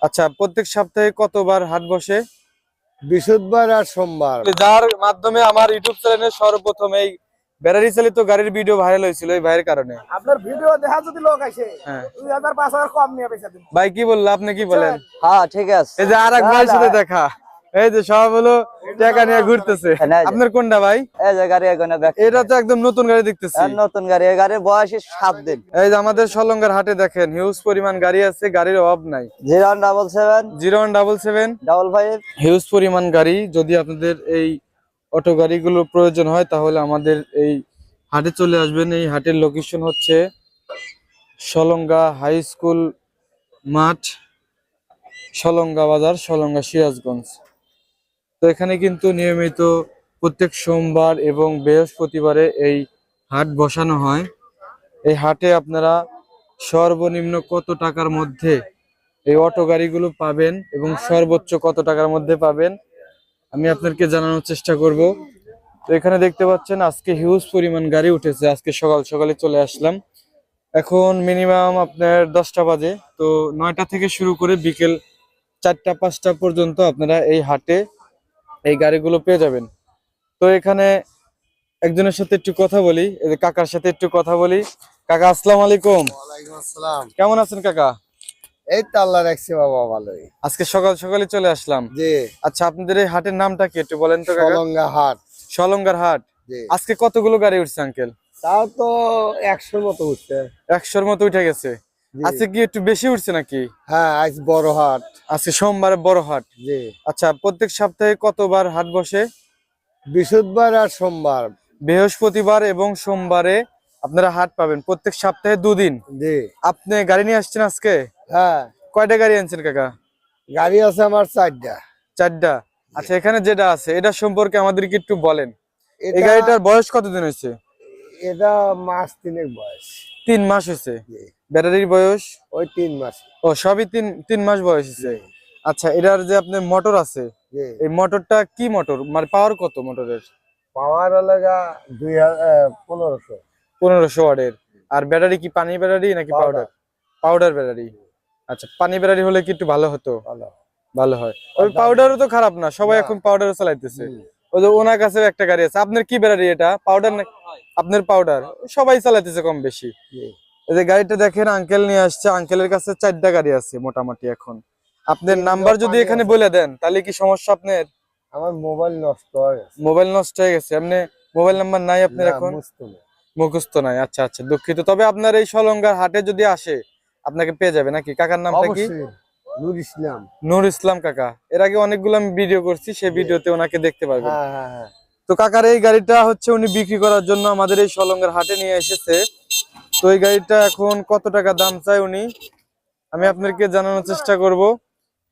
আচ্ছা, প্রত্যেক সপ্তাহে কতবার হাট বসে? বৃহস্পতিবার আর সোমবার। যার মাধ্যমে আমার ইউটিউব চ্যানেলে সর্বপ্রথম এই ব্যাটারি চালিত গাড়ির ভিডিও ভাইরাল হয়েছিল এই ভাইয়ের কারণে। আপনার ভিডিও দেখা যদি লোক আসে হ্যাঁ 2500 কম নিয়ে পয়সা দিন। ভাই কি বললো, আপনি কি বলেন? হ্যাঁ ঠিক আছে। এই যে আরেক ভাইয়ের সাথে দেখা, এই যে সব হলো টাকা নিয়ে ঘুরতেছে। আপনার কোনটা ভাই? এই যে গাড়ি এখানে দেখ, এটা তো একদম নতুন গাড়ি দেখতেছি। নতুন গাড়ি, এই গাড়ির বয়স 7 দিন। এই যে আমাদের সলঙ্গার হাটে দেখেন হিউজ পরিমাণ গাড়ি আছে, গাড়ির অভাব নাই। 0177 0177 55 হিউজ পরিমাণ গাড়ি। যদি আপনাদের এই অটো গাড়িগুলোর প্রয়োজন হয় তাহলে আমাদের এই হাটে চলে আসবেন। এই হাটের লোকেশন হচ্ছে সলঙ্গা হাই স্কুল মাঠ, সলঙ্গা বাজার, সলঙ্গা সিরাজগঞ্জ। তো এখানে কিন্তু নিয়মিত প্রত্যেক সোমবার এবং বৃহস্পতিবারে এই হাট বসানো হয়। এই হাটে আপনারা সর্বনিম্ন কত টাকার মধ্যে এই অটো গাড়িগুলো পাবেন এবং সর্বোচ্চ কত টাকার মধ্যে পাবেন আমি আপনাদেরকে জানানোর চেষ্টা করব। তো এখানে দেখতে পাচ্ছেন আজকে হিউজ পরিমাণ গাড়ি উঠেছে। আজকে সকাল সকালে চলে আসলাম, এখন মিনিমাম আপনার 10টা বাজে। তো 9টা থেকে শুরু করে বিকেল 4টা 5টা পর্যন্ত আপনারা এই হাটে এই গাড়িগুলো পেয়ে যাবেন। তো এখানে একজনের সাথে একটু কথা বলি, এই যে কাকার সাথে একটু কথা বলি। কাকা আসসালামু আলাইকুম। ওয়ালাইকুম আসসালাম। কেমন আছেন কাকা? এই তো আল্লাহ রাখছে বাবা, ভালোই। আজকে সকাল সকালে চলে আসলাম। জি। আচ্ছা, আপনাদের এই হাটের নামটা কি একটু বলেন তো কাকা? সলঙ্গা হাট। সলঙ্গার হাট। জি। আজকে কতগুলো গাড়ি উঠছে আঙ্কেল? তাও তো 100-র মতো উঠছে। 100-র মতো উঠে গেছে। জি। আজকে কি একটু বেশি উঠছে নাকি? হ্যাঁ, আজ বড় হাট। আজকে সোমবারে বড় হাট। জি। আচ্ছা, প্রত্যেক সপ্তাহে কতবার হাট বসে? বৃহস্পতিবার আর সোমবার। বৃহস্পতিবার এবং সোমবারে আপনারা হাট পাবেন, প্রত্যেক সপ্তাহে 2 দিন। জি। আপনি গাড়ি নিয়ে আসছেন আজকে? হ্যাঁ, কয়টা গাড়ি আনছেন কাকা? গাড়ি আছে আমার 4টা। 4টা। আচ্ছা, এখানে যেটা আছে এটা সম্পর্কে আমাদেরকে একটু বলেন। এই এটা গাড়িটার বয়স কতদিন হয়েছে? এটা মাস 3 বয়স। 3 মাস হয়েছে। জি। ব্যাটারির বয়স? ওই 3 মাস। ও, সবই 3 মাস বয়স হয়েছে। আচ্ছা, এটার যে আপনার মোটর আছে, জি। এই মোটরটা কি মোটর, মানে পাওয়ার কত মোটরের? পাওয়ার লাগা 1500। 1500 ওয়াটের। আর ব্যাটারি কি পানি ব্যাটারি নাকি পাউডার? Powder battery. আচ্ছা, পানি ব্যাটারি হলে কি একটু ভালো হতো? ভালো। ভালো হয়। ওই পাউডারও তো খারাপ না, সবাই এখন পাউডারও চালাইতেছে। ওই যে ওনার কাছে একটা গাড়ি আছে। আপনার কি ব্যাটারি এটা? পাউডার না? আপনার পাউডার। সবাই চালাইতেছে কম বেশি। এই যে গাড়িটা দেখেন আঙ্কেল নিয়ে আসছে, আঙ্কেলের কাছে 4টা গাড়ি আছে মোটামুটি। এখন আপনার নাম্বার যদি এখানে বলে দেন তাহলে কি সমস্যা আপনার? আমার মোবাইল নষ্ট হয়ে গেছে। মোবাইল নষ্ট হয়ে গেছে? আপনি মোবাইল নাম্বার নাই আপনার এখন? মুখস্থ নাই। আচ্ছা আচ্ছা, দুঃখিত। তবে আপনার এই সলঙ্গার হাটে যদি আসে আপনাকে পেয়ে যাবে নাকি? কাকার নামটা কি? নূর ইসলাম। নূর ইসলাম কাকা। এর আগে অনেকগুলো আমি ভিডিও করছি, সেই ভিডিওতে ওনাকে দেখতে পারবেন। হ্যাঁ হ্যাঁ হ্যাঁ। তো কাকার এই গাড়িটা হচ্ছে উনি বিক্রি করার জন্য আমাদের এই সলঙ্গার হাটে নিয়ে এসেছে। তো এই গাড়িটা এখন কত টাকা দাম চাই উনি আমি আপনাদেরকে জানানোর চেষ্টা করব।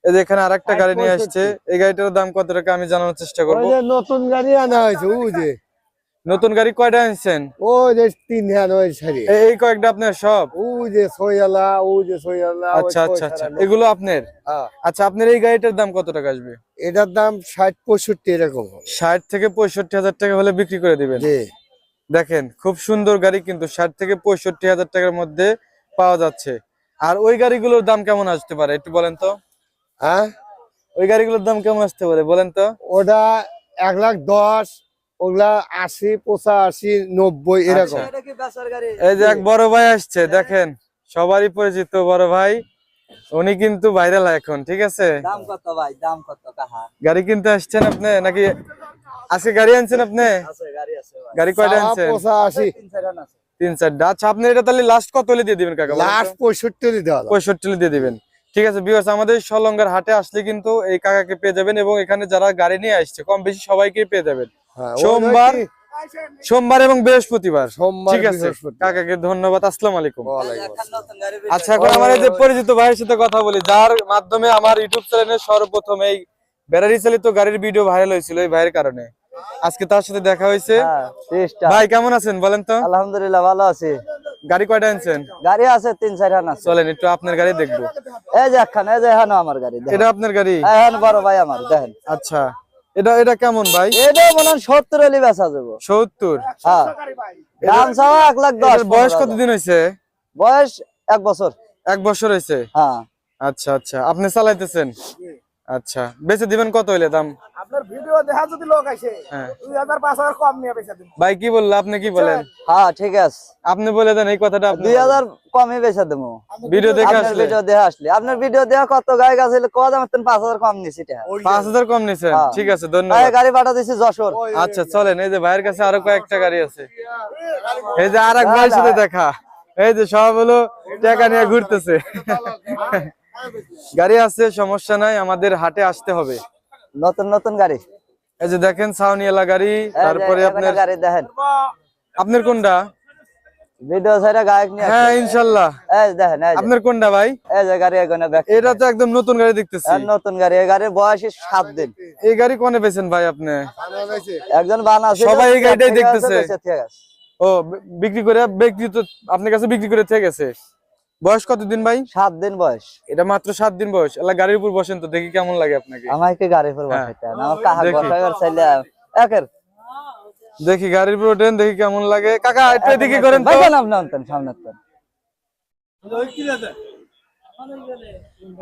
এই যে এখানে আরেকটা গাড়ি নিয়ে আসছে, এই গাড়িটার দাম কত টাকা আমি জানানোর চেষ্টা করব। ওই যে নতুন গাড়ি আনা হয়েছে, ওই যে নতুন গাড়ি কয়টা আনছেন? ওই যে 3 হ্যাঁ ওই সারি। এই কয়েকটা আপনার সব? ওই যে সয়ালা, ওই যে সয়ালা। আচ্ছা আচ্ছা আচ্ছা, এগুলো আপনার? হ্যাঁ। আচ্ছা, আপনার এই গাড়িটার দাম কত টাকা আসবে? এটার দাম 60-65 এরকম হবে। 60 থেকে 65 হাজার টাকা হলে বিক্রি করে দিবেন? জি। দেখেন খুব সুন্দর গাড়ি, কিন্তু 60 থেকে 65 হাজার টাকার মধ্যে পাওয়া যাচ্ছে। আর ওই গাড়িগুলোর দাম কেমন আসতে পারে একটু বলেন তো? হ্যাঁ, ওই গাড়িগুলোর দাম কেমন আসতে পারে বলেন তো? ওটা 1,10,000, ওগুলা 80, 85, 90 এরকম। এই যে এক বড় ভাই আসছে, দেখেন সবারই পরিচিত বড় ভাই, উনি কিন্তু ভাইরাল এখন। ঠিক আছে, দাম কত ভাই? দাম কত কাহা? গাড়ি কিনতে আসছেন আপনি নাকি আজকে গাড়ি আনছেন আপনি? আছে গাড়ি আছে ভাই। গাড়ি কয়টা আনছেন? 85। 3-4 আছে। 3-4টা। আচ্ছা, আপনি এটা তাহলে লাস্ট কত হলে দিয়ে দিবেন কাকা? লাস্ট 65 দিতে হবে। 65 হলে দিয়ে দিবেন। ঠিক আছে ভিউয়ার্স, আমাদের সলঙ্গার হাটে আসলে কিন্তু এই কাকাকে পেয়ে যাবেন এবং এখানে যারা গাড়ি নিয়ে আসছে কম বেশি সবাইকে পেয়ে যাবেন। সোমবার এবং বৃহস্পতিবার। ঠিক আছে কাকাকে ধন্যবাদ। আসসালামু আলাইকুম। আচ্ছা, এখন আমার এই যে পরিচিত ভাইয়ের সাথে কথা বলি, যার মাধ্যমে আমার ইউটিউব চ্যানেলে সর্বপ্রথম এই ব্যাটারি চালিত গাড়ির ভিডিও ভাইরাল হয়েছিল এই ভাইয়ের কারণে। আজকে তার সাথে দেখা হয়েছে। ভাই কেমন আছেন বলেন তো? আলহামদুলিল্লাহ ভালো আছি। গাড়ি কয়টা আনছেন? গাড়ি আছে 3-4 আছে। চলেন একটু আপনার গাড়ি দেখবো। এই যে একখান, এই যে এখানে আমার গাড়ি। এটা আপনার গাড়ি? হ্যাঁ, বড় ভাই আমার, দেখেন। আচ্ছা, এটা কেমন ভাই? এটা মনে হয় 70 হলে বেচা যাবে। 70? হ্যাঁ, দাম চাওয়া 1,10,000। বয়স কতদিন হয়েছে? বয়স 1 বছর। 1 বছর হয়েছে? হ্যাঁ। আচ্ছা আচ্ছা, আপনি চালাইতেছেন? আচ্ছা, বেচে দিবেন কত হইলে দাম? আপনার ভিডিও দেখা যদি লোক আসে হ্যাঁ 2000 কম নিয়ে বেচা দিব ভাই, কি বললো, আপনি কি বলেন? হ্যাঁ ঠিক আছে, আপনি বলে দেন এই কথাটা। আপনি 2000 কমই বেচা দেবো। ভিডিও দেখে আপনার আসলে ভিডিও দেখে আসলে, আপনার ভিডিও দেখা কত গায়ক আছে কত দাম 5000 কম নিছি এটা। 5000 কম নিছেন? হ্যাঁ। ঠিক আছে, ভাই ধন্যবাদ। গাড়ি পাঠা দিছি যশোর। আচ্ছা চলেন, এই যে ভাইয়ের কাছে আরো কয়েকটা গাড়ি আছে। এই যে আরেক ভাইয়ের সাথে দেখা, এই যে সব হলো টাকা নিয়ে ঘুরতেছে। গাড়ি আছে, সমস্যা নাই, আমাদের হাটে আসতে হবে। নতুন নতুন গাড়ি, এই যে দেখেন ছাউনিওয়ালা গাড়ি, তারপরে আপনার গাড়ি দেখেন। আপনার কোনটা? ভিডিও ছাড়া গায়ক নিয়ে হ্যাঁ ইনশাল্লাহ। এই দেখেন, এই যে আপনার কোনটা ভাই? এই যে গাড়ি এখানে ব্যাক। এটা তো একদম নতুন গাড়ি দেখতেছি। নতুন গাড়ি, এই গাড়ির বয়স 7 দিন। এই গাড়ি কোনে পেয়েছেন ভাই আপনি? একজন বানাছে, সবাই এই গাড়িটাই দেখতেছে। ঠিক আছে। ও বিক্রি করে, ব্যক্তি তো আপনার কাছে বিক্রি করে থেকে গেছে। বয়স কতদিন ভাই? 7 দিন বয়স। এটা মাত্র 7 দিন বয়স। আল্লাহ, গাড়ির উপর বসেন তো দেখি কেমন লাগে আপনাকে। আমাকে গাড়ি পর হ্যাঁ। বসাইতে না, আমার কাহা দেখি। বসাইবার চাইলে একের দেখি গাড়ির উপর ওঠেন, দেখি কেমন লাগে। কাকা একটু এদিকে করেন তো। ভাই নাম নাম সামনে তো।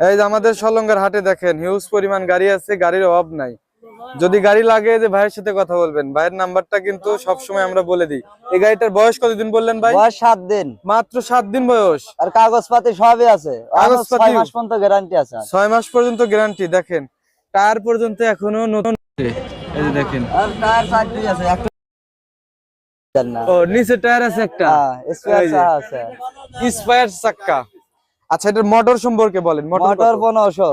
এই যে আমাদের সলঙ্গার হাটে দেখেন হিউজ পরিমাণ গাড়ি আছে, গাড়ির অভাব নাই। যদি গাড়ি লাগে যে ভাইয়ের সাথে কথা বলবেন, ভাইয়ের নাম্বারটা কিন্তু সব সময় আমরা বলে দিই। এই গাড়িটার বয়স কতদিন বললেন ভাই? বয়স 7 দিন। মাত্র 7 দিন বয়স। আর কাগজপাতি সবই আছে, কাগজপাতি 6 মাস পর্যন্ত গ্যারান্টি আছে। 6 মাস পর্যন্ত গ্যারান্টি। দেখেন টায়ার পর্যন্ত এখনো নতুন। এই যে দেখেন, আর টায়ার সাইড আছে একটা না। ও নিচে টায়ার আছে একটা, হ্যাঁ স্পেয়ার আছে, স্পায়ার চাক্কা। আচ্ছা, এটার মোটর সম্পর্কে বলেন। মোটর 1500।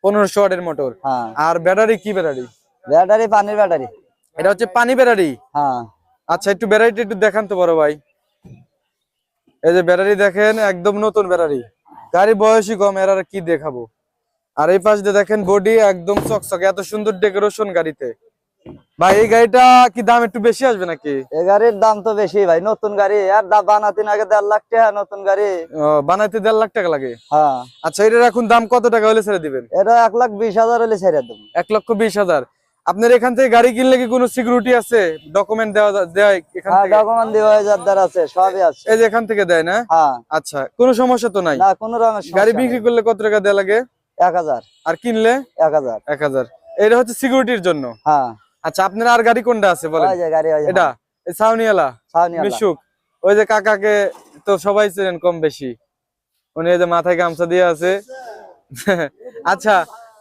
1500 ওয়াটের মোটর। হ্যাঁ। আর ব্যাটারি কি ব্যাটারি? ব্যাটারি পানির ব্যাটারি। এটা হচ্ছে পানি ব্যাটারি। হ্যাঁ। আচ্ছা, একটু ব্যাটারিটা একটু দেখান তো বড় ভাই। এই যে ব্যাটারি দেখেন, একদম নতুন ব্যাটারি। গাড়ি বয়সই কম, এর আর কি দেখাবো। আর এই পাশ দিয়ে দেখেন বডি একদম চকচকে, এত সুন্দর ডেকোরেশন গাড়িতে। ভাই এই গাড়িটা কি দাম একটু বেশি আসবে নাকি? এই গাড়ির দাম তো বেশি ভাই, নতুন গাড়ি আর দাম বানাতে আগে 1.5 লাখ টাকা, নতুন গাড়ি বানাইতে 1.5 লাখ টাকা লাগে। হ্যাঁ। আচ্ছা, এটার এখন দাম কত টাকা হলে ছেড়ে দিবেন? এটা 1,20,000 হলে ছেড়ে দেব। 1,20,000। আপনার এখান থেকে গাড়ি কিনলে কি কোনো সিকিউরিটি আছে? ডকুমেন্ট দেয় এখান হ্যাঁ থেকে? ডকুমেন্ট দেওয়া যার আছে, সবই আছে। এই যে এখান থেকে দেয় না? হ্যাঁ। আচ্ছা, কোনো সমস্যা তো নাই? না কোনো রকমের গাড়ি বিক্রি করলে কত টাকা দেয়া লাগে? 1000। আর কিনলে 1000। 1000। এটা হচ্ছে সিকিউরিটির জন্য। হ্যাঁ। আচ্ছা, আপনার আর গাড়ি কোনটা আছে বলেন? ওই যে গাড়ি, ওই যে এটা এই ছাউনিওয়ালা ছাউনিওয়ালা। মিশুক। ওই যে কাকাকে তো সবাই চেনেন কম বেশি, উনি এই যে মাথায় গামছা দিয়ে আছে। আচ্ছা,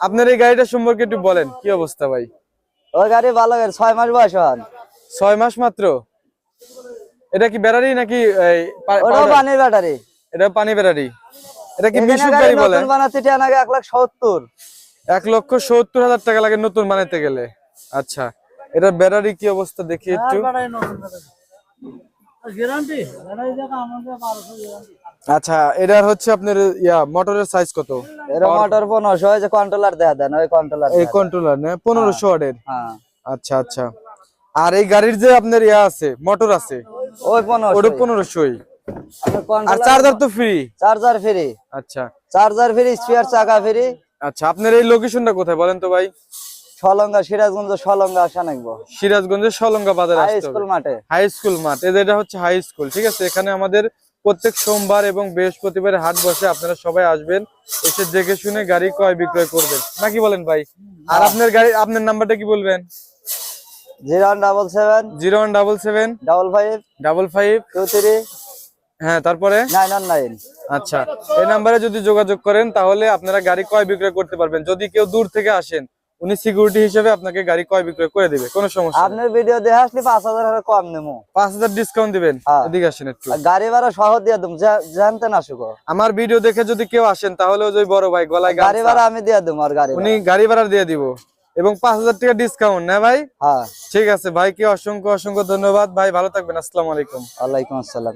আপনার এই গাড়িটা সম্পর্কে একটু বলেন, কি অবস্থা ভাই? ওই গাড়ি ভালো গাড়ি, 6 মাস বয়স হন। 6 মাস মাত্র। এটা কি ব্যাটারি নাকি ওটা পানির ব্যাটারি। এটা পানি ব্যাটারি। এটা কি এখানে মিশুক গাড়ি গাড়ি বলে? নতুন বানাতে টাকা লাগে 1,70,000। 1,70,000 টাকা লাগে নতুন বানাইতে গেলে। আচ্ছা, এটা ব্যাটারি কি অবস্থা দেখি একটু। আচ্ছা, এটার হচ্ছে আপনার মোটরের সাইজ কত? এর মোটর 1500, ওই যে কন্ট্রোলার দেয়া দেন, ওই কন্ট্রোলার। এই কন্ট্রোলার না 1500 ওয়াটের? হ্যাঁ। আচ্ছা আচ্ছা। আর এই গাড়ির যে আপনার আছে মোটর আছে, ওই 1500। ওটা 1500ই। আর চার্জার তো ফ্রি? Charger free. আচ্ছা চার্জার ফ্রি, স্পেয়ার চাকা ফ্রি। আচ্ছা, আপনার এই লোকেশনটা কোথায় বলেন তো ভাই? সলঙ্গা, সিরাজগঞ্জ সলঙ্গা আসা নাকবো। সিরাজগঞ্জের সলঙ্গা বাজারে হাই আসতে স্কুল হবে। মাঠে। হাই স্কুল মাঠ, এটা হচ্ছে হাই স্কুল। ঠিক আছে, এখানে আমাদের প্রত্যেক সোমবার এবং বৃহস্পতিবার হাট বসে। আপনারা সবাই আসবেন, এসে দেখে শুনে গাড়ি ক্রয় বিক্রয় করবেন, নাকি বলেন ভাই? আর আপনার গাড়ি, আপনার নাম্বারটা কি বলবেন? 0177 0177 55 55 23 হ্যাঁ, তারপরে 919। আচ্ছা, এই নাম্বারে যদি যোগাযোগ করেন তাহলে আপনারা গাড়ি ক্রয় বিক্রয় করতে পারবেন। যদি কেউ দূর থেকে আসেন, উনি সিকিউরিটি হিসেবে আপনাকে গাড়ি ক্রয় বিক্রয় করে দিবে, কোনো সমস্যা নেই। আপনার ভিডিও দেখে আসলে 5000 কম নেবো। 5000 ডিসকাউন্ট দিবেন? এদিকে আসেন একটু। আর গাড়ি ভাড়া সহ দিয়ে দেবো, জানতে না শুকো। আমার ভিডিও দেখে যদি কেউ আসেন তাহলে ওই বড় ভাই গলায় গাড়ি ভাড়া আমি দিয়ে দেবো। আর গাড়ি উনি গাড়ি ভাড়া দিয়ে দিব এবং 5000 টাকা ডিসকাউন্ট না ভাই? হ্যাঁ। ঠিক আছে ভাইকে অসংখ্য অসংখ্য ধন্যবাদ ভাই, ভালো থাকবেন। আসসালামু আলাইকুম। ওয়ালাইকুম আসসালাম।